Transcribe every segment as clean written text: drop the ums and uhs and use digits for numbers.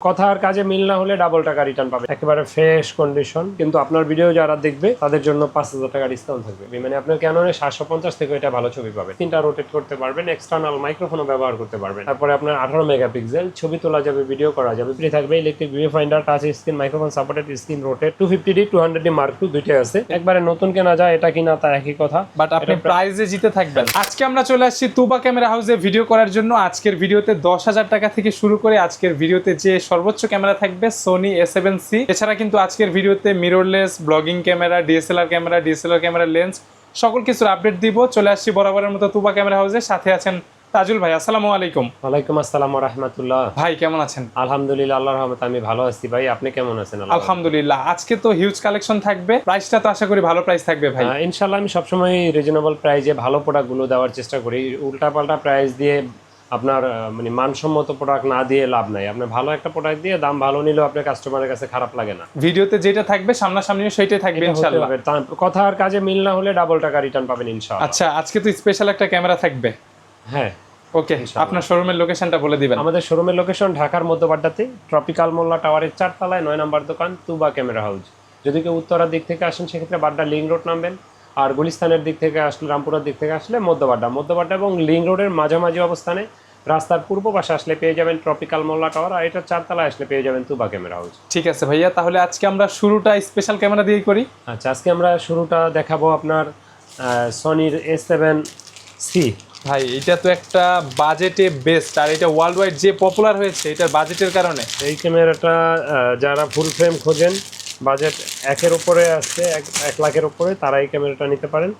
কথা আর কাজে মিল না হলে ডাবল টাকা রিটার্ন পাবে, একেবারে ফ্রেশ কন্ডিশন। কিন্তু আপনার ভিডিও যারা দেখবে তাদের জন্য 5,000 টাকা ডিসকাউন্ট থাকবে। মানে আপনার ক্যাননের 750 থেকে এটা ভালো ছবি পাবে, 3টা রোটেট করতে পারবেন, এক্সটার্নাল মাইক্রোফোনও ব্যবহার করতে পারবেন। তারপরে আপনার 18 মেগাপিক্সেল ছবি তোলা যাবে, ভিডিও করা যাবে। ফ্রি থাকবে electric view finder, touch screen, microphone supported, screen rotate, 250D 200D Mark II দুইটাই আছে। একবারে নতুন কেনা যায়, এটা কিনা তা একই কথা, বাট আপনি প্রাইজে জিতে থাকবেন। আজকে আমরা চলে আসছি তুবা ক্যামেরা হাউসে ভিডিও করার জন্য। আজকের ভিডিওতে 10,000 টাকা থেকে শুরু করে আজকের ভিডিওতে যে সর্বোচ্চ ক্যামেরা থাকবে সোনি A7C। এছাড়া কিন্তু আজকের ভিডিওতে mirrorless, blogging camera, DSLR camera lens সকল কিছুর আপডেট দিব। চলে আসছি বরাবরের মতো তুবা ক্যামেরা হাউসে, সাথে আছেন তাজুল ভাই। আসসালামু আলাইকুম। ওয়ালাইকুম আসসালাম ওয়া রাহমাতুল্লাহ। ভাই কেমন আছেন? আলহামদুলিল্লাহ, আল্লাহর রহমতে আমি ভালো আছি ভাই, আপনি কেমন আছেন? আলহামদুলিল্লাহ। আজকে তো হিউজ কালেকশন থাকবে, প্রাইসটা তো আশা করি ভালো প্রাইস থাকবে ভাই। ইনশাআল্লাহ আমি সবসময় রিজনেবল প্রাইসে ভালো প্রোডাক্টগুলো দেওয়ার চেষ্টা করি। উল্টাপাল্টা প্রাইস দিয়ে আপনার মানে মানসম্মত প্রোডাক্ট না দিয়ে লাভ নাই। আপনি ভালো একটা প্রোডাক্ট দিয়ে দাম ভালো নিলেও আপনার কাস্টমারের কাছে খারাপ লাগে না। ভিডিওতে যেটা থাকবে সামনাসামনিও সেটাই থাকবে ইনশাআল্লাহ। কথা আর কাজে মিল না হলে ডাবল টাকা রিটার্ন পাবেন ইনশাআল্লাহ। আচ্ছা, আজকে তো স্পেশাল একটা ক্যামেরা থাকবে। হ্যাঁ, ওকে, আপনার শোরুমের লোকেশনটা বলে দিবেন। আমাদের শোরুমের লোকেশন ঢাকার মধ্যবাড্ডাতে, ট্রপিক্যাল মোল্লা টাওয়ারের 4 তলায় 9 নম্বর দোকান, তুবা ক্যামেরা হাউস। যদি কেউ উত্তরার দিক থেকে আসেন সেক্ষেত্রে বাড্ডা লিং রোড নামবেন, আর গুলিস্তানের দিক থেকে আসলে, রামপুরার দিক থেকে আসলে মধ্যবাড্ডা এবং লিং রোডের মাঝামাঝি অবস্থানে রাস্তার পূর্ব পাশে আসলে পেয়ে যাবেন ট্রপিক্যাল মোল্লা টাওয়ার, আর এটা 4 তলায় আসলে পেয়ে যাবেন তুবা ক্যামেরা হাউস। ঠিক আছে ভাইয়া, তাহলে আজকে আমরা শুরুটা স্পেশাল ক্যামেরা দিয়ে করি। আচ্ছা, আজকে আমরা শুরুটা দেখাবো আপনার সনির A7C। ভাই এটা তো একটা বাজেটে বেস্ট, আর এটা ওয়ার্ল্ড ওয়াইড যে পপুলার হয়েছে এটার বাজেটের কারণে। এই ক্যামেরাটা যারা ফুল ফ্রেম খোঁজেন, বাজেট 1-এর উপরে আসছে, 1 লাখের উপরে, তারা এই ক্যামেরাটা নিতে পারেন।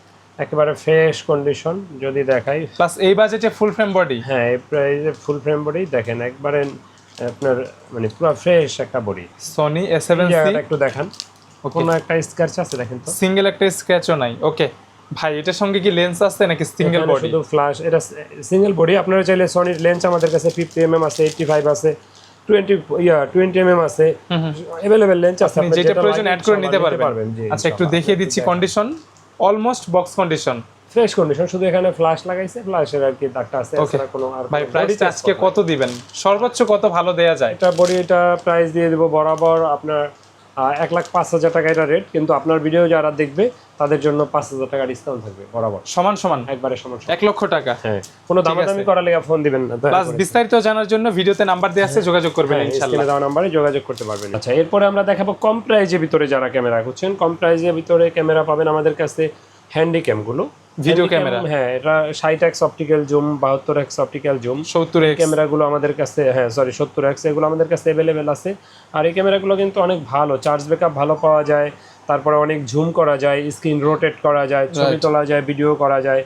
একেবারে ফ্রেশ কন্ডিশন যদি দেখাই, প্লাস এই বাজেটে ফুল ফ্রেম বডি। হ্যাঁ এই প্রাইসে ফুল ফ্রেম বডি দেখেন, একবারে আপনার মানে পুরো ফ্রেশ একটা বডি। সনি A7C একটু দেখান, কোনো একটা স্ক্র্যাচ আছে দেখেন তো? সিঙ্গেল একটা স্ক্র্যাচও নাই। ওকে ভাই, এটার সঙ্গে কি লেন্স আছে নাকি সিঙ্গেল বডি? শুধু ফ্ল্যাশ, এটা সিঙ্গেল বডি। আপনারা চাইলে সনির লেন্স আমাদের কাছে 50mm আছে, 85 আছে, 20mm আছে, अवेलेबल লেন্স আছে, আপনি যেটা প্রয়োজন অ্যাড করে নিতে পারবেন। আচ্ছা, একটু দেখিয়ে দিচ্ছি condition, almost box condition, fresh condition. শুধু এখানে ফ্ল্যাশ লাগাইছে, ফ্ল্যাশের আর কি দাগটা আছে, এছাড়া কোনো আর। ভাই প্রাইসটা আজকে কত দিবেন? সর্বোচ্চ কত ভালো দেয়া যায়? এটা বডি, এটা প্রাইস দিয়ে দেব বরাবর আপনার 1,05,000 টাকা এটা রেট। কিন্তু আপনার ভিডিও যারা দেখবে তাদের জন্য 5,000 টাকা ডিসকাউন্ট থাকবে বরাবর, সমান একবারে সমান। 1 লক্ষ টাকা। হ্যাঁ, কোনো দামাদামি করার লাগা ফোন দিবেন না। প্লাস বিস্তারিত জানার জন্য ভিডিওতে নাম্বার দেওয়া আছে, যোগাযোগ করবেন ইনশাআল্লাহ। স্ক্রিনে দেওয়া নম্বরে যোগাযোগ করতে পারবেন। আচ্ছা, এরপরে আমরা দেখাবো কম প্রাইজের ভিতরে যারা ক্যামেরা খুঁজছেন। কম প্রাইজের ভিতরে ক্যামেরা পাবেন আমাদের কাছে হ্যান্ডিক্যাম গুলো, ভিডিও ক্যামেরা। হ্যাঁ, এটা 60x optical zoom, 72x optical zoom, 70x ক্যামেরাগুলো আমাদের কাছে, হ্যাঁ সরি 70x, এগুলো আমাদের কাছে অ্যাভেলেবেল আছে। আর এই ক্যামেরাগুলো কিন্তু অনেক ভালো, চার্জ ব্যাকআপ ভালো পাওয়া যায়, তারপরে অনেক জুম করা যায়, স্ক্রিন রোটেট করা যায়, ছবি তোলা যায়, ভিডিও করা যায়।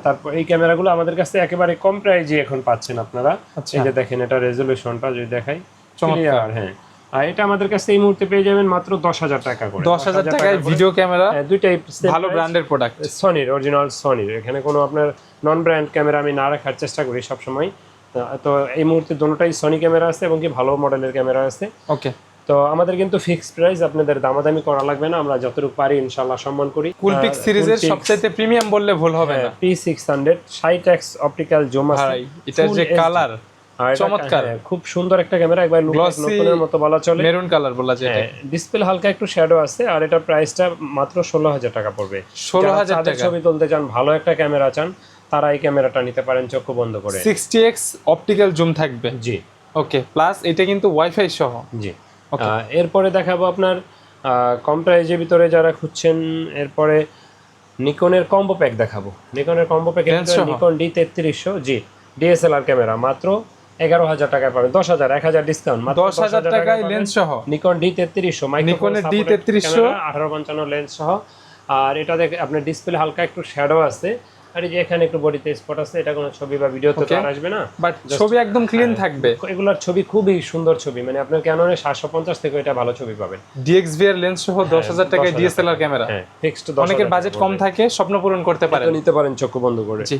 তারপর এই ক্যামেরাগুলো আমাদের কাছে একেবারে কম প্রাইজে এখন পাচ্ছেন আপনারা। এই যে দেখেন, এটা রেজলিউশনটা যদি দেখাই, চমৎকার। হ্যাঁ, আর এটা আমাদের কাছে এই মুহূর্তে পেয়ে যাবেন মাত্র 10,000 টাকা করে। 10,000 টাকায় ভিডিও ক্যামেরা, দুইটাই ভালো ব্র্যান্ডের প্রোডাক্ট, সনির, অরিজিনাল সনির। এখানে কোনো আপনার নন ব্র্যান্ড ক্যামেরা আমি না রাখার চেষ্টা করি সবসময়। তো এই মুহূর্তে দুটোটাই সনি ক্যামেরা আছে এবং কি ভালো মডেলের ক্যামেরা আছে। ওকে, তো আমাদের কিন্তু ফিক্সড প্রাইস, আপনাদের দামাদামি করা লাগবে না, আমরা যতটুকু পারি ইনশাআল্লাহ সম্মান করি। কুলপিক্স সিরিজের সবচেয়ে প্রিমিয়াম বললে ভুল হবে না। P600 60x অপটিক্যাল জুম আছে, এটার যে কালার চমৎকার, খুব সুন্দর একটা ক্যামেরা, একবার নতুনের মতো বলা চলে, মেরুন কালার বলা যায়। ডিসপ্লে হালকা একটু শ্যাডো আছে, আর এটা প্রাইসটা মাত্র 16,000 টাকা পড়বে। 16,000 টাকা। ছবি তুলতে চান, ভালো একটা ক্যামেরা চান, তারা এই ক্যামেরাটা নিতে পারেন চক্ষু বন্ধ করে। 60x অপটিক্যাল জুম থাকবে। জি, ওকে, প্লাস এটা কিন্তু ওয়াইফাই সহ। জি। এরপরে দেখাবো আপনার কম প্রাইজের ভিতরে যারা খুঁজছেন, এরপরে নিকনের কম্বো প্যাক দেখাবো। নিকনের কম্বো প্যাক, নিকন D3300, জি ডিএসএলআর ক্যামেরা, মাত্র 11,000 টাকায় পাবেন। 10,000, 1,000 ডিসকাউন্ট, মাত্র 10,000 টাকায় লেন্স সহ নিকন D3300, নিকনের D3300 1855 লেন্স সহ। আর এটা দেখে আপনার ডিসপ্লে হালকা একটু শ্যাডো আছে, আর এই যে এখানে একটু বডিতে স্পট আছে, এটা কোনো ছবি বা ভিডিওতে তো আর আসবে না, বাট ছবি একদম ক্লিন থাকবে। এগুলোর ছবি খুবই সুন্দর ছবি, মানে আপনার ক্যাননের 750 থেকে এটা ভালো ছবি পাবেন। DXVR লেন্স সহ 10,000 টাকায় ডিএসএলআর ক্যামেরা। হ্যাঁ, ফিক্সড। অনেকের বাজেট কম থাকে, স্বপ্ন পূরণ করতে পারেন, নিতে পারেন চক্ষু বন্ধ করে। জি।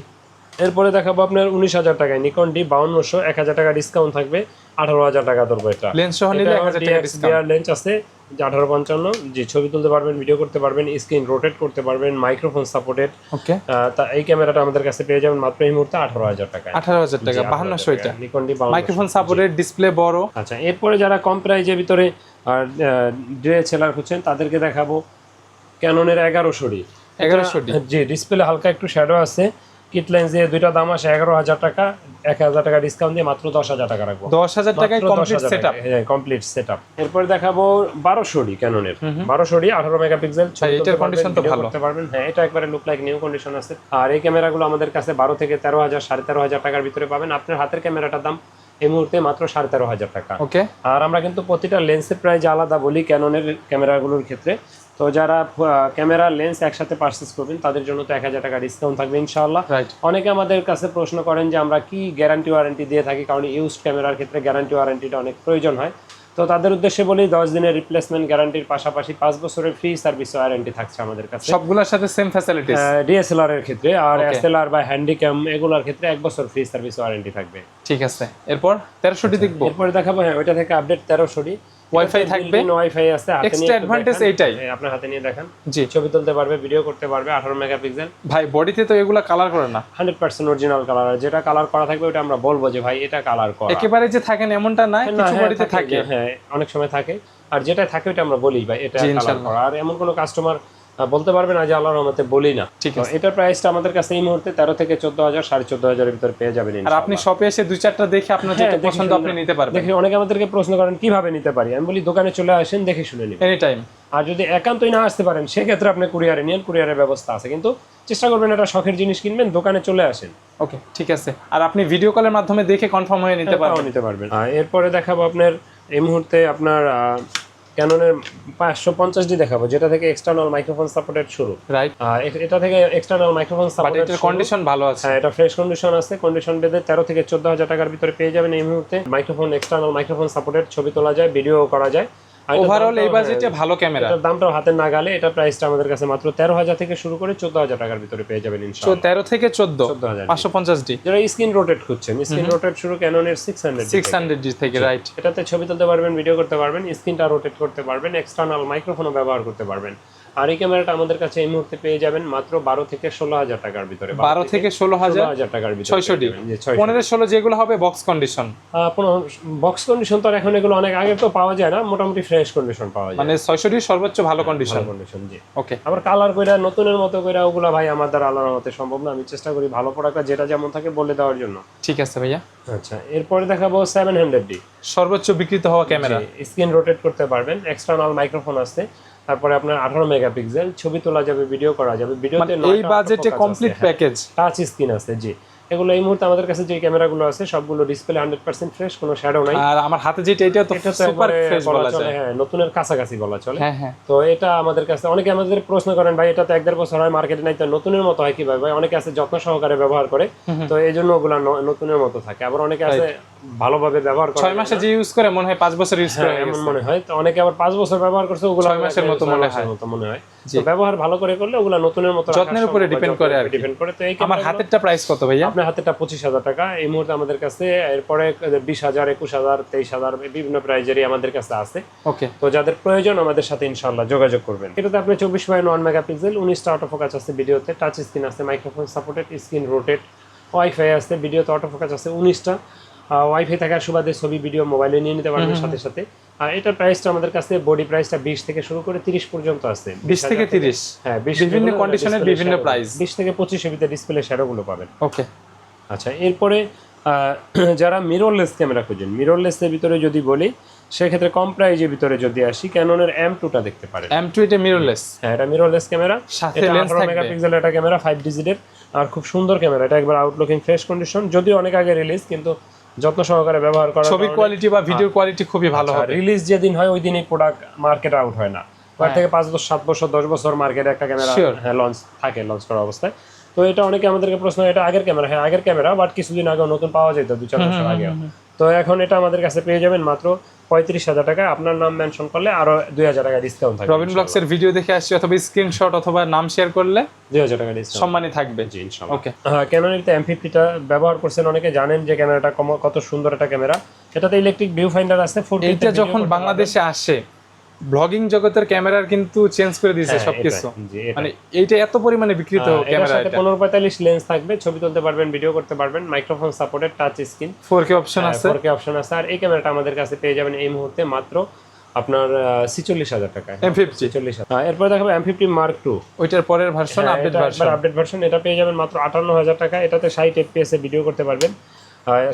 এরপরে দেখাবো আপনার 19,000 টাকায় নিকন ডি 5200, 1,000 টাকা ডিসকাউন্ট থাকবে, 18,000 টাকা ধরবো এটা। লেন্স সহ নিলে 1000 টাকা ডিসকাউন্ট। লেন্স আছে 1855, জি ছবি তুলতে পারবেন, ভিডিও করতে পারবেন, স্ক্রিন রোটেট করতে পারবেন, মাইক্রোফোন সাপোর্টেড। ওকে, তা এই ক্যামেরাটা আমাদের কাছে পেয়ে যাবেন মাত্র এই মুহূর্তে 18,000 টাকায়। 18,000 টাকা, 5200 এটা। Nikon D 5200, microphone supported, display বড়। আচ্ছা এরপরে যারা কম প্রাইজের ভিতরে ডিএসএলআর খুঁজছেন তাদেরকে দেখাবো ক্যাননের 1100 1100 জি ডিসপ্লে হালকা একটু শ্যাডো আছে, কিট লেন্স দিয়ে দুইটা দাম আসে 11,000 টাকা, 1,000 টাকা ডিসকাউন্ট দিয়ে মাত্র 10,000 টাকা রাখবো। 10,000 টাকায় কমপ্লিট সেটআপ। হ্যাঁ কমপ্লিট সেটআপ। এরপর দেখাবো 1200 ক্যাননের 1200 18 মেগাপিক্সেল, এটার কন্ডিশন তো ভালো করতে পারবেন। হ্যাঁ এটা একবারে লুক লাইক নিউ কন্ডিশন আছে। আর এই ক্যামেরাগুলো আমাদের কাছে 12 থেকে 13,000 13,500 টাকার ভিতরে পাবেন। আপনার হাতের ক্যামেরাটার দাম এই মুহূর্তে মাত্র 13,500 টাকা। ওকে, আর আমরা কিন্তু প্রতিটা লেন্সের প্রাইস আলাদা বলি ক্যাননের ক্যামেরাগুলোর ক্ষেত্রে। তো যারা ক্যামেরা লেন্স একসাথে পারচেজ করবেন তাদের জন্য তো 1,000 টাকা ডিসকাউন্ট থাকবে ইনশাআল্লাহ। রাইট। অনেকে আমাদের কাছে প্রশ্ন করেন যে আমরা কি গ্যারান্টি ওয়ারেন্টি দিয়ে থাকি, কারণ ইউজড ক্যামেরার ক্ষেত্রে গ্যারান্টি ওয়ারেন্টিটা অনেক প্রয়োজন হয়। তো তাদের উদ্দেশ্যে বলি 10 দিনের রিপ্লেসমেন্ট গ্যারান্টির পাশাপাশি 5 বছরের ফ্রি সার্ভিস ওয়ারেন্টি থাকছে আমাদের কাছে সবগুলোর সাথে সেম ফ্যাসিলিটিস। ডিএসএলআর এর ক্ষেত্রে, আর এসএলআর বা হ্যান্ডিক্যাম এগুলোর ক্ষেত্রে 1 বছর ফ্রি সার্ভিস ওয়ারেন্টি থাকবে। ঠিক আছে, এরপর 1300 দেখবো। এরপরে দেখাবো হ্যাঁ ওইটা থেকে আপডেট 1300 ওয়াইফাই থাকবে, ওয়াইফাই আছে, হাতে নিয়ে এক্সট্রা অ্যাডভান্টেজ এইটাই। আপনার হাতে নিয়ে দেখেন, জি ছবি তুলতে পারবে, ভিডিও করতে পারবে, 18 মেগাপিক্সেল। ভাই বডিতে তো এগুলা কালার করে না, 100% অরিজিনাল কালার। আর যেটা কালার করা থাকবে ওটা আমরা বলবো যে ভাই এটা কালার করা। একেবারে যে থাকেন এমনটা না, কিছু বডিতে থাকে। হ্যাঁ অনেক সময় থাকে, আর যেটা থাকে ওটা আমরা বলি ভাই এটা কালার করা। আর এমন কোনো কাস্টমার বলতে পারবে না যে আল্লাহর রহমতে বলি না। ঠিক আছে, এটার প্রাইসটা আমাদের কাছে এই মুহূর্তে 13 থেকে 14,000 14,500 এর ভিতরে পেয়ে যাবেন। আর আপনি শপে এসে 2-4টা দেখে আপনার যেটা পছন্দ আপনি নিতে পারবেন। দেখে অনেকে আমাদেরকে প্রশ্ন করেন কিভাবে নিতে পারি, আমি বলি দোকানে চলে আসেন, দেখে শুনে নিন এনি টাইম। আর যদি একান্তই না আসতে পারেন সেক্ষেত্রে আপনি কুরিয়ারে নিন, কুরিয়ারের ব্যবস্থা আছে, কিন্তু চেষ্টা করবেন এটা শখের জিনিস কিনবেন, দোকানে চলে আসেন। ওকে ঠিক আছে, আর আপনি ভিডিও কলের মাধ্যমে দেখে কনফার্ম হয়ে নিতে পারবেন। এরপরে দেখাবো আপনার এই মুহূর্তে আপনার ক্যাননের 550D দেখাবো, যেটা থেকে এক্সটার্নাল মাইক্রোফোন সাপোর্টেড শুরু। রাইট, এটা থেকে এক্সটার্নাল মাইক্রোফোন সাপোর্টেড, এটার কন্ডিশন ভালো আছে। হ্যাঁ এটা ফ্রেশ কন্ডিশন আছে, কন্ডিশন বেঁধে 13 থেকে 14,000 টাকার ভিতরে পেয়ে যাবেন এই মুহূর্তে। মাইক্রোফোন এক্সটার্নাল মাইক্রোফোন সাপোর্টেড, ছবি তোলা যায়, ভিডিও করা যায়। ওভারঅল এই বাজেটে ভালো ক্যামেরা। এটার দামটাও হাতের নাগালে, এটা প্রাইসটা আমাদের কাছে মাত্র 13,000 থেকে শুরু করে 14,000 টাকার ভিতরে পেয়ে যাবেন ইনশাআল্লাহ। 13 থেকে 14 14,000 550D। যারা স্ক্রিন রোটেট খুঁজছেন, স্ক্রিন রোটেট শুরু ক্যাননের 600D থেকে। রাইট, এটাতে ছবি তুলতে পারবেন, ভিডিও করতে পারবেন, স্ক্রিনটা রোটেট করতে পারবেন, এক্সটার্নাল মাইক্রোফোনও ব্যবহার করতে পারবেন। আর এই ক্যামেরাটা আমাদের কাছে এই মুহূর্তে পেয়ে যাবেন মাত্র 12 থেকে 16,000 টাকার ভিতরে। 12 থেকে 16,000 টাকার ভিতরে 600D। 15-16 যেগুলো হবে বক্স কন্ডিশন। বক্স কন্ডিশন তো এখন এগুলো অনেক আগে তো পাওয়া যায় না, মোটামুটি ফ্রেশ কন্ডিশন পাওয়া যায়, মানে 600D সর্বোচ্চ ভালো কন্ডিশন। জি। ওকে, আবার কালার কইরা নতুনের মতো কইরা ওগুলা ভাই আমার দ্বারা আল্লাহর রহমতে সম্ভব না। আমি চেষ্টা করি ভালো প্রোডাক্টটা যেটা যেমন থাকে বলে দেওয়ার জন্য। ঠিক আছে ভাইয়া। আচ্ছা এরপরে দেখাবো 700D, সর্বোচ্চ বিক্রিত হওয়া ক্যামেরা। স্ক্রিন রোটেট করতে পারবেন, এক্সটার্নাল মাইক্রোফোন আছে, তারপরে আপনার 18 মেগাপিক্সেল, ছবি তোলা যাবে, ভিডিও করা যাবে। ভিডিওতে এই বাজেটে কমপ্লিট প্যাকেজ, টাচ স্ক্রিন আছে। জি এগুলো এই মুহূর্তে আমাদের কাছে যে ক্যামেরাগুলো আছে সবগুলো ডিসপ্লে 100% ফ্রেশ, কোনো শ্যাডো নাই। আর আমার হাতে যেটা এটা তো সুপার ফ্রেশ বলা যায়। হ্যাঁ নতুনের কাছাকাছি বলা চলে। হ্যাঁ হ্যাঁ, তো এটা আমাদের কাছে অনেকে আমাদের প্রশ্ন করেন ভাই এটা তো 1-1.5 বছর হয় মার্কেটে নাই, তো নতুনের মতো হয় কিভাবে? ভাই অনেকে আছে যত্ন সহকারে ব্যবহার করে, তো এই জন্য ওগুলা নতুনের মতো থাকে। আবার অনেকে আছে ভালোভাবে ব্যবহার করে, 6 মাসে যে ইউজ করে মনে হয় 5 বছর ইউজ করে এমন মনে হয়। তো অনেকে আবার 5 বছর ব্যবহার করছে, ওগুলো 6 মাসের মতো মনে হয়। তো ব্যবহার ভালো করে করলে ওগুলা নতুনের মতো যত্নের উপরে ডিপেন্ড করে আর ডিপেন্ড করে। তো এই আমার হাতেরটা প্রাইস কত ভাইয়া? আপনার হাতেরটা 25,000 টাকা এই মুহূর্তে আমাদের কাছে। এরপরে 20,000 21,000 23,000 বিভিন্ন প্রাইজেরই আমাদের কাছে আছে। ওকে, তো যাদের প্রয়োজন আমাদের সাথে ইনশাআল্লাহ যোগাযোগ করবেন। এটাতে আপনি 24/9 মেগাপিক্সেল, 19টা অটো ফোকাস আছে ভিডিওতে, টাচ স্ক্রিন আছে, microphone supported, screen rotate, wifi আছে, ভিডিওতে অটো ফোকাস আছে 19টা। ওয়াইফাই থাকার সুবাদে ছবি ভিডিও মোবাইলে নিয়ে নিতে পারবেন সাথে সাথে। আর এটার প্রাইসটা আমাদের কাছে বডি প্রাইসটা 20 থেকে শুরু করে 30 পর্যন্ত আছে। 20 থেকে 30, হ্যাঁ বিভিন্ন কন্ডিশনের বিভিন্ন প্রাইস। 20 থেকে 25 এর ভিতরে ডিসপ্লে শ্যাডোগুলো পাবেন। ওকে, আচ্ছা এরপরে যারা মিররলেস ক্যামেরা খুঁজেন, মিররলেসের ভিতরে যদি বলি সেক্ষেত্রে কম প্রাইজের ভিতরে যদি আসি ক্যাননের M2টা দেখতে পারেন। M2 এটা মিররলেস। হ্যাঁ এটা মিররলেস ক্যামেরা, সাথে এটা লেন্স 18 থাকবে। মেগাপিক্সেল একটা ক্যামেরা, 5 ডিজিটের, আর খুব সুন্দর ক্যামেরা। এটা একবার আউটলুকিং ফ্রেশ কন্ডিশন, যদিও অনেক আগে রিলিজ, কিন্তু যত্ন সহকারে ব্যবহার করা, ছবি কোয়ালিটি বা ভিডিও কোয়ালিটি খুবই ভালো হবে। রিলিজ যেদিন হয় ওই দিনই প্রোডাক্ট মার্কেট আউট হয় না। তার থেকে 5 বছর 7 বছর 10 বছর মার্কেটে একটা ক্যামেরা লঞ্চ থাকে, লঞ্চ করা অবস্থায়। তো এটা অনেকে আমাদেরকে প্রশ্ন, এটা আগের ক্যামেরা, হ্যাঁ আগের ক্যামেরা, বাট কিছুদিন আগে নতুন পাওয়া যেত 2-4 বছর আগে। তো এখন এটা আমাদের কাছে পেয়ে যাবেন মাত্র 35,000 টাকা, আপনার নাম মেনশন করলে আরো 2,000 টাকা ডিসকাউন্ট থাকবে। রবিন ব্লগসের ভিডিও দেখে আসছি অথবা স্ক্রিনশট অথবা নাম শেয়ার করলে 2,000 টাকা ডিসকাউন্ট সম্মানই থাকবে। জি ইনশাআল্লাহ। ওকে, হ্যাঁ, ক্যানোনের M50টা ব্যবহার করছেন অনেকে, জানেন যে ক্যামেরাটা কত সুন্দর একটা ক্যামেরা। এটাতে ইলেকট্রিক ভিউ ফাইন্ডার আছে। এইটা যখন বাংলাদেশে আসে ব্লগিং জগতের ক্যামেরার কিন্তু চেঞ্জ করে দিয়েছে সবকিছু, মানে এইটা এত পরিমাণে বিক্রিত ক্যামেরা। এটা 15-45 লেন্স থাকবে, ছবি তুলতে পারবেন, ভিডিও করতে পারবেন, microphone supported, touch screen, 4K option আছে। 4K অপশন আছে। আর এই ক্যামেরাটা আমাদের কাছে পেয়ে যাবেন এই মুহূর্তে মাত্র আপনার 46,000 টাকায়। M50 46,000। এরপর দেখাবো M50 Mark II, ওইটার পরের version, update version. Update version এটা পেয়ে যাবেন মাত্র 58,000 টাকা। এটাতে 60 fps এ ভিডিও করতে পারবেন,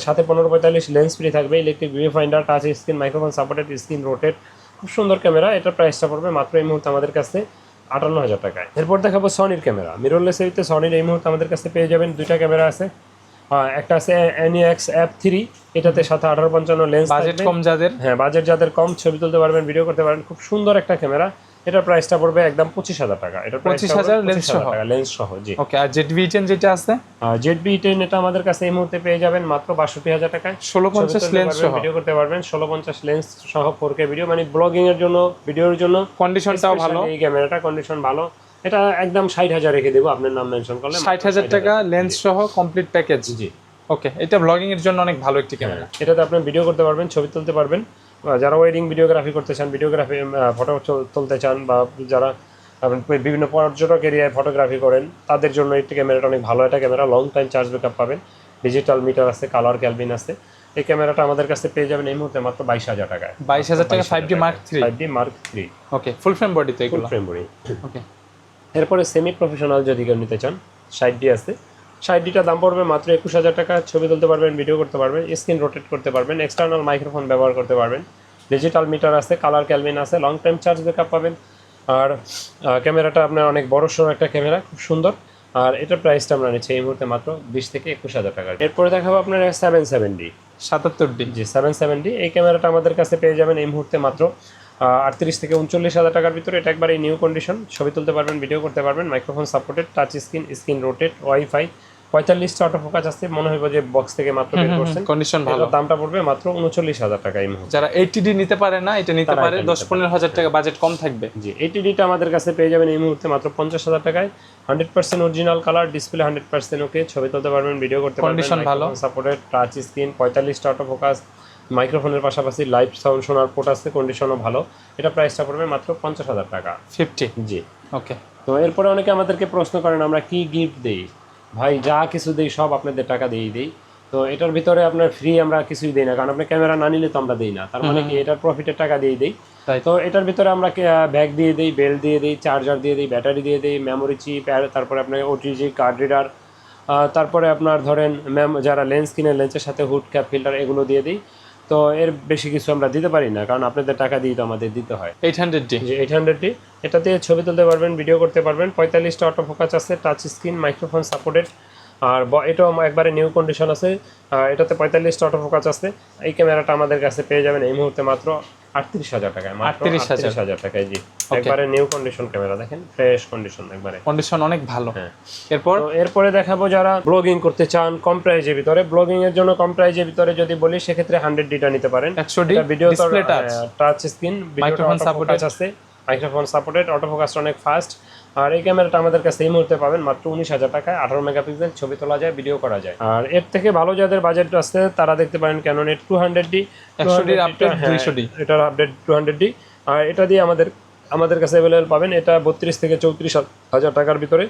সাথে 15-45 লেন্স ফ্রি থাকবে, electric view finder, touch screen, microphone supported, screen rotate, খুব সুন্দর ক্যামেরা। এটার প্রাইসটা পড়বে মাত্র এই মুহূর্তে আমাদের কাছে 58,000 টাকায়। এরপর দেখাবো সনির ক্যামেরা। মিররলেস এতে সনির এই মুহূর্তে আমাদের কাছে পেয়ে যাবেন দুইটা ক্যামেরা আছে। একটা আছে NEX F3, এটাতে সাথে 18-55 লেন্স, বাজেট কম যাদের, হ্যাঁ বাজেট যাদের কম, ছবি তুলতে পারবেন, ভিডিও করতে পারবেন, খুব সুন্দর একটা ক্যামেরা। এটার প্রাইসটা পড়বে একদম 25,000 টাকা। এটার 25,000 লেন্স সহ, লেন্স সহ। জি ওকে। আর ZV-10 যেটা আছে, ZV-10 এটা আমাদের কাছে এই মুহূর্তে পেয়ে যাবেন মাত্র 62,000 টাকায়, 1650 লেন্স সহ, ভিডিও করতে পারবেন, 1650 লেন্স সহ 4K ভিডিও, মানে ব্লগিং এর জন্য, ভিডিওর জন্য কন্ডিশনটাও ভালো। এই ক্যামেরাটা কন্ডিশন ভালো। এটা একদম 60,000 রেখে দেবো আপনার নাম মেনশন করলে, 60,000 টাকা লেন্স সহ কমপ্লিট প্যাকেজ। জি ওকে, এটা ব্লগিং এর জন্য অনেক ভালো একটি ক্যামেরা। এটাতে আপনি ভিডিও করতে পারবেন, ছবি তুলতে পারবেন, যারা ওয়েডিং ভিডিওগ্রাফি করতে চান, ভিডিওগ্রাফি ফটো তুলতে চান, বা যারা বিভিন্ন পর্যটক এরিয়ায় ফটোগ্রাফি করেন, তাদের জন্য এই ক্যামেরাটা অনেক ভালো একটা camera. Long time charge backup পাবেন, ডিজিটাল মিটার আছে, কালার ক্যালভিন আছে। এই ক্যামেরাটা আমাদের কাছে পেয়ে যাবেন এই মুহূর্তে মাত্র 22,000 টাকায়। 22,000 টাকা 5D Mark III। 5D Mark III, ওকে, ফুল ফ্রেম বডি তো ফুল এগুলো। Frame body. ওকে, এরপরে সেমি প্রফেশনাল যদি কেউ নিতে চান, 60D আছে। 60Dটা দাম পড়বে মাত্র 21,000 টাকা। ছবি তুলতে পারবেন, ভিডিও করতে পারবেন, স্ক্রিন রোটেট করতে পারবেন, এক্সটার্নাল মাইক্রোফোন ব্যবহার করতে পারবেন, ডিজিটাল মিটার আছে, কালার ক্যালভিন আছে, লং টাইম চার্জ ব্যাকআপ পাবেন। আর ক্যামেরাটা আপনার অনেক বড় সড়ো একটা ক্যামেরা, খুব সুন্দর। আর এটার প্রাইসটা আমরা নিচ্ছি এই মুহূর্তে মাত্র 20,000-21,000 টাকা। এরপরে দেখাবো আপনার 770D। 77D, জি 770D। এই ক্যামেরাটা আমাদের কাছে পেয়ে যাবেন এই মুহূর্তে মাত্র 38,000-39,000 টাকার ভিতরে। এটা একবারে নিউ কন্ডিশন, ছবি তুলতে পারবেন, ভিডিও করতে পারবেন, microphone supported, touch screen, screen rotate, wifi, 45টা অটো ফোকাস আছে। মনে হয় যে বক্স থেকে মাত্র বের করছেন। কন্ডিশন ভালো। দামটা পড়বে মাত্র 39,000 টাকা এই মুহূর্তে। যারা 80D নিতে পারে না, এটা নিতে পারে, 10-15,000 টাকা বাজেট কম থাকবে। জি 80Dটা আমাদের কাছে পেয়ে যাবেন এই মুহূর্তে মাত্র 50,000 টাকায়। 100% অরিজিনাল কালার, ডিসপ্লে 100% ওকে, ছবি তুলতে পারবেন, ভিডিও করতে পারবেন, কন্ডিশন ভালো, সাপোর্টেড, টাচ স্ক্রিন, 45টা অটো ফোকাস, মাইক্রোফোনের পাশাপাশি লাইভ সাউন্ড শোনার পোর্ট আছে, কন্ডিশনও ভালো। এটা প্রাইসটা পড়বে মাত্র 50,000 টাকা। 50। জি ওকে। তো এরপরে অনেকে আমাদেরকে প্রশ্ন করেন আমরা কি গিফট দেই। ভাই যা কিছু দেই সব আপনাদের টাকা দিয়েই দিই। তো এটার ভিতরে আপনার ফ্রি আমরা কিছুই দিই না, কারণ আপনি ক্যামেরা না নিলে তো আমরা দিই না, তার মানে কি এটার প্রফিটের টাকা দিয়েই দিই। তো এটার ভিতরে আমরা ব্যাগ দিয়ে দিই, বেল্ট দিয়ে দিই, চার্জার দিয়ে দিই, ব্যাটারি দিয়ে দিই, মেমোরি চিপ, তারপরে আপনার OTG কার্ড রিডার, তারপরে আপনার ধরেন যারা লেন্স কিনে লেন্সের সাথে হুড ক্যাপ ফিল্টার এগুলো দিয়ে দিই। তো এর বেশি কিছু আমরা দিতে পারি না, কারণ আপনাদের টাকা দিয়ে তো আমাদের দিতে হয়। 800D, যে 800D, এটাতে ছবি তুলতে পারবেন, ভিডিও করতে পারবেন, 45টা অটো ফোকাস আছে, টাচ স্ক্রিন, মাইক্রোফোন সাপোর্টেড। আর এটাও একবারে নিউ কন্ডিশন আছে, এটাতে 45টা অটো ফোকাস আছে। এই ক্যামেরাটা আমাদের কাছে পেয়ে যাবেন এই মুহূর্তে মাত্র 38,000 টাকায়। 38,000 টাকায়। জি একবারে নিউ কন্ডিশন ক্যামেরা, দেখেন ফ্রেশ কন্ডিশন, একবারে কন্ডিশন অনেক ভালো। হ্যাঁ। এরপরে দেখাবো যারা ব্লগিং করতে চান কম প্রাইজের ভিতরে। ব্লগিং এর জন্য কম প্রাইজের ভিতরে যদি বলি, সেক্ষেত্রে 100Dটা নিতে পারেন। 100D video display touch screen, microphone supported আছে, মাইক্রোফোন সাপোর্টেড, অটো ফোকাস অনেক ফাস্ট। আর এই ক্যামেরাটা আমাদের কাছে এই মুহূর্তে পাবেন মাত্র 19,000 টাকায়। 18 মেগাপিক্সেল, ছবি তোলা যায়, ভিডিও করা যায়। আর এর থেকে ভালো যাদের বাজেট আছে তারা দেখতে পারেন ক্যাননের 200D। 100D আপডেট, 200D এটার আপডেট 200D। আর এটা দিয়ে আমাদের কাছে অ্যাভেলেবল পাবেন। এটা 32,000-34,000 টাকার ভিতরে।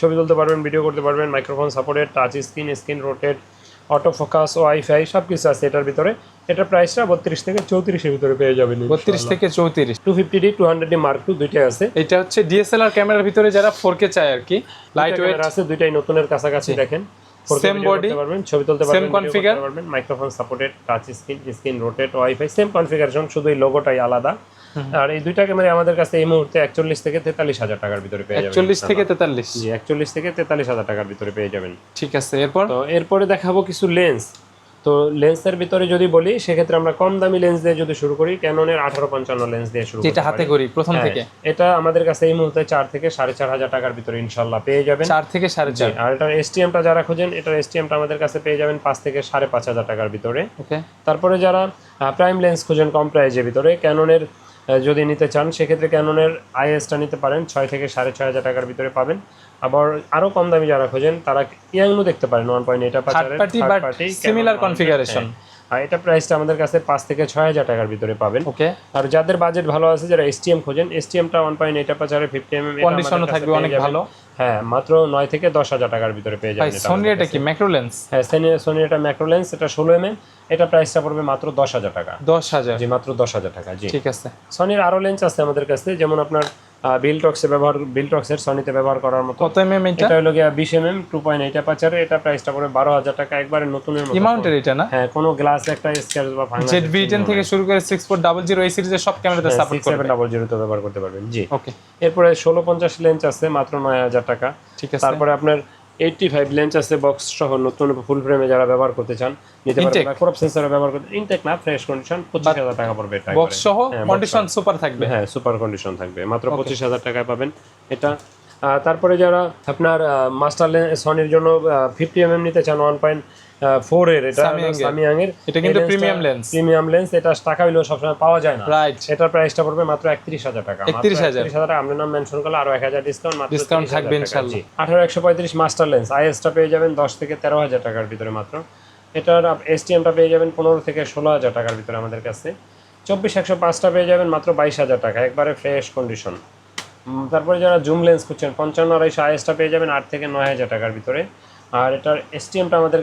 ছবি তুলতে পারবেন, ভিডিও করতে পারবেন, microphone supported, touch screen, screen rotate, auto focus, wifi সব কিছু আছে এটার ভিতরে। এটার প্রাইসটা 32,000-34,000 ভিতরে পেয়ে যাবেন। 32-34। 250D, 200D Mark II দুইটাই আছে। এটা হচ্ছে DSLR ক্যামেরার ভিতরে যারা 4K চায় আর কি, লাইট ওয়েট আছে, দুইটাই নতুনের কাছাকাছি। দেখেন সেম বডি, পারবেন, ছবি তুলতে পারবেন, same configure, microphone supported, touch screen, screen rotate, wifi same configuration, শুধু এই লোগোটাই আলাদা। আর এই দুইটা ক্যামেরা আমাদের কাছে এই মুহূর্তে 41,000-43,000 টাকার ভিতরে পেয়ে যাবেন। 41-43। জি 41,000-43,000 টাকার ভিতরে পেয়ে যাবেন। ঠিক আছে। এরপরে দেখাবো কিছু লেন্স। তো লেন্সের ভিতরে যদি বলি সেক্ষেত্রে আমরা কম দামি লেন্স দিয়ে যদি শুরু করি ক্যাননের 1855 লেন্স দিয়ে শুরু যেটা হাতে করি প্রথম হ্যাঁ, থেকে এটা আমাদের কাছে এই মুহূর্তে 4 থেকে 4,500 টাকার ভিতরে ইনশাআল্লাহ পেয়ে যাবেন। 4 থেকে 4.5। আর এটার এসটিএমটা যারা খোঁজেন এটার এসটিএমটা আমাদের কাছে পেয়ে যাবেন 5 থেকে 5,500 টাকার ভিতরে। ওকে, তারপরে যারা প্রাইম লেন্স খোঁজেন কম প্রাইজের ভিতরে ক্যাননের যদি নিতে চান সেক্ষেত্রে ক্যাননের আইএসটা নিতে পারেন 6 থেকে 6,500 টাকার ভিতরে পাবেন। আবার আরো কম দামি যারা খোঁজেন তারা ইয়াংনু দেখতে পারেন 1.8 third party but similar configuration. আর এটা প্রাইসটা আমাদের কাছে 5 থেকে 6,000 টাকার ভিতরে পাবেন। ওকে, আর যাদের বাজেট ভালো আছে যারা এসটিএম খোঁজেন এসটিএমটা 1.8 আপাচারে 50 mm কন্ডিশনও থাকবে অনেক ভালো। হ্যাঁ, মাত্র 9 থেকে 10,000 টাকার ভিতরে পেয়ে যাবেন। সোনি এটা কি ম্যাক্রো লেন্স? হ্যাঁ, সোনি এটা ম্যাক্রো লেন্স, এটা 16 mm, এটা প্রাইসটা পড়বে মাত্র 10,000 টাকা। 10,000? জি, মাত্র 10,000 টাকা। জি, ঠিক আছে। সনির আরো লেন্স আছে আমাদের কাছে, যেমন আপনার বিলটক্সের সনিতে ব্যবহার করার মতো। কত এমএম এটা? এটা হলো গিয়া 20 mm 2.8 অ্যাপাচারে, এটা প্রাইসটা পড়বে 12,000 টাকা, একবারে নতুনের মতো। ইমাউন্টের এটা না? হ্যাঁ, কোনো গ্লাস একটা স্ক্র্যাচ বা ভাঙা ZV-10 থেকে শুরু করে 6400 এই সিরিজের সব ক্যামেরাতে সাপোর্ট করবে। 6700 তে ব্যবহার করতে পারবেন। জি, ওকে। এরপরে 1650 লেন্স আছে মাত্র 9,000 টাকা। ঠিক আছে। তারপরে আপনার 85 লেন্স আছে বক্স সহ, নতুন ফুল ফ্রেমে যারা ব্যবহার করতে চান নিতে পারবেন। ক্রপ সেন্সরে ব্যবহার করতে, ইনটেক না, ফ্রেশ কন্ডিশন, 25,000 টাকা পড়বে এটা। বক্স সহ কন্ডিশন সুপার থাকবে। হ্যাঁ, সুপার কন্ডিশন থাকবে, মাত্র 25,000 টাকায় পাবেন এটা। তারপরে যারা আপনার মাস্টার সনির জন্য 50 mm নিতে চান 1.4 এর, এটা সামিয়াং এর, এটা কিন্তু প্রিমিয়াম লেন্স। এটা টাকা হইলেও সবসময় পাওয়া যায় না। রাইট। এটার প্রাইসটা পড়বে মাত্র 31,000 টাকা। 31,000 টাকা। আমরা নাম মেনশন করলে আরো 1,000 ডিসকাউন্ট, মাত্র ডিসকাউন্ট থাকবে ইনশাআল্লাহ। 18135 মাস্টার লেন্স আইএসটা পেয়ে যাবেন 10 থেকে 13,000 টাকার ভিতরে মাত্র। এটার এসটিএমটা পেয়ে যাবেন 15 থেকে 16,000 টাকার ভিতরে আমাদের কাছে। 24-105টা পেয়ে যাবেন মাত্র 22,000 টাকা, একবারে ফ্রেশ কন্ডিশন। তারপরে যারা জুম লেন্স খুঁজছেন 55-250 আইএসটা পেয়ে যাবেন 8 থেকে 9,000 টাকার ভিতরে। আর এটার এসটিএমটা আমাদের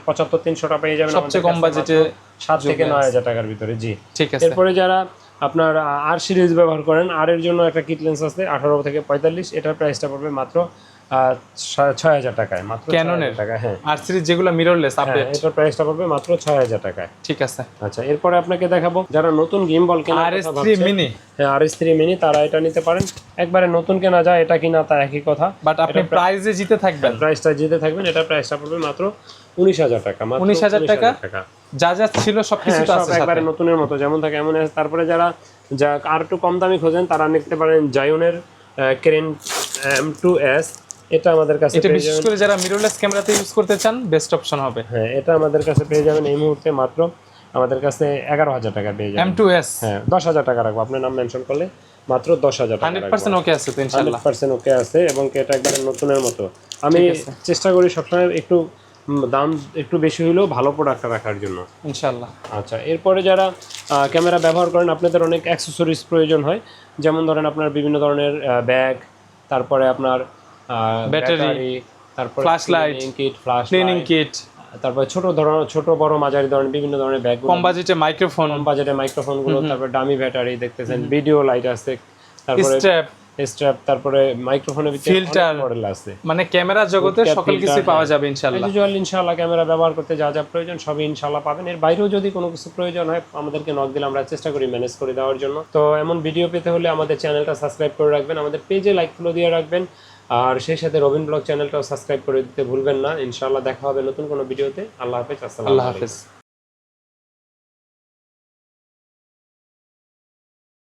75-300টা পেয়ে যাবেন সবচেয়ে কম বাজেটে 7 থেকে 9,000 টাকার ভিতরে। জি, ঠিক আছে। এরপরে যারা আপনার আর সিরিজ ব্যবহার করেন, আর এর জন্য একটা কিট লেন্স আছে 18 থেকে 45, এটার প্রাইসটা পড়বে মাত্র 6,000 টাকায়, মাত্র ক্যাননের টাকা। হ্যাঁ, আর সিরিজ যেগুলো মিররলেস আপডেট, এটার প্রাইসটা পড়বে মাত্র 6,000 টাকায়। ঠিক আছে। আচ্ছা, এরপরে আপনাকে দেখাবো যারা নতুন গিম্বল কেনার কথা RS3 ভাবছেন। মিনি। হ্যাঁ, RS3 মিনি, তারা এটা নিতে পারেন। একবারে নতুন কেনা যায়, এটা কিনা তা একই কথা, বাট আপনি প্রাইজে জিতে থাকবেন। প্রাইসটা জিতে থাকবেন। এটা প্রাইসটা পড়বে মাত্র 19,000 টাকা। মাত্র 19,000 টাকা, যা যা ছিল সবকিছু তো আছে একবারে সাথে। নতুনের মতো যেমন থাকে এমন আছে। তারপরে যারা আর একটু কম দামি খোঁজেন তারা নিতে পারেন জায়নের ক্রেন M2S, এটা আমাদের কাছে এটা বিশেষ করে যারা মিররলেস ক্যামেরাতে ইউজ করতে চান বেস্ট অপশন হবে। হ্যাঁ, এটা আমাদের কাছে পেয়ে যাবেন এই মুহূর্তে মাত্র আমাদের কাছে 11,000 টাকা পেয়ে যাবেন। M2S। হ্যাঁ, 10,000 টাকা রাখবো, আপনার নাম মেনশন করলে মাত্র 10,000 টাকা। 100% ওকে আছে তো ইনশাআল্লাহ। 100% ওকে আছে, এবং এটা একবারে নতুনের মতো। আমি চেষ্টা করি সবসময় একটু দাম একটু বেশি হলেও ভালো প্রোডাক্ট রাখার জন্য ইনশাআল্লাহ। আচ্ছা, এরপরে যারা ক্যামেরা ব্যবহার করেন আপনাদের অনেক অ্যাক্সেসরিজ প্রয়োজন হয়, যেমন ধরেন আপনার বিভিন্ন ধরনের ব্যাগ, তারপরে আপনার ব্যাটারি, তারপরে ফ্ল্যাশলাইট, ক্লিনিং কিট, তারপরে ছোট বড় মাঝারি ধরনের বিভিন্ন ধরনের ব্যাগ, কম বাজেটে মাইক্রোফোন গুলো, তারপরে ডামি ব্যাটারি দেখতেছেন, ভিডিও লাইট আছে, তারপরে স্ট্র্যাপ, তারপরে মাইক্রোফোনের ভিতরে ফিল্টার মডেল আছে। মানে ক্যামেরা জগতে সকল কিছু পাওয়া যাবে ইনশাআল্লাহ। ইনশাআল্লাহ ক্যামেরা ব্যবহার করতে যা যা প্রয়োজন সবই ইনশাআল্লাহ পাবেন। এর বাইরেও যদি কোনো কিছু প্রয়োজন হয় আমাদেরকে নক দিলে আমরা চেষ্টা করি ম্যানেজ করে দেওয়ার জন্য। তো এমন ভিডিও পেতে হলে আমাদের চ্যানেলটা সাবস্ক্রাইব করে রাখবেন, আমাদের পেজে লাইক ফলো দিয়ে রাখবেন, আর সেই সাথে রবিন ব্লগ চ্যানেলটাও সাবস্ক্রাইব করে দিতে ভুলবেন না। ইনশাআল্লাহ দেখা হবে নতুন কোনো ভিডিওতে। আল্লাহ হাফেজ। আসসালামু আলাইকুম।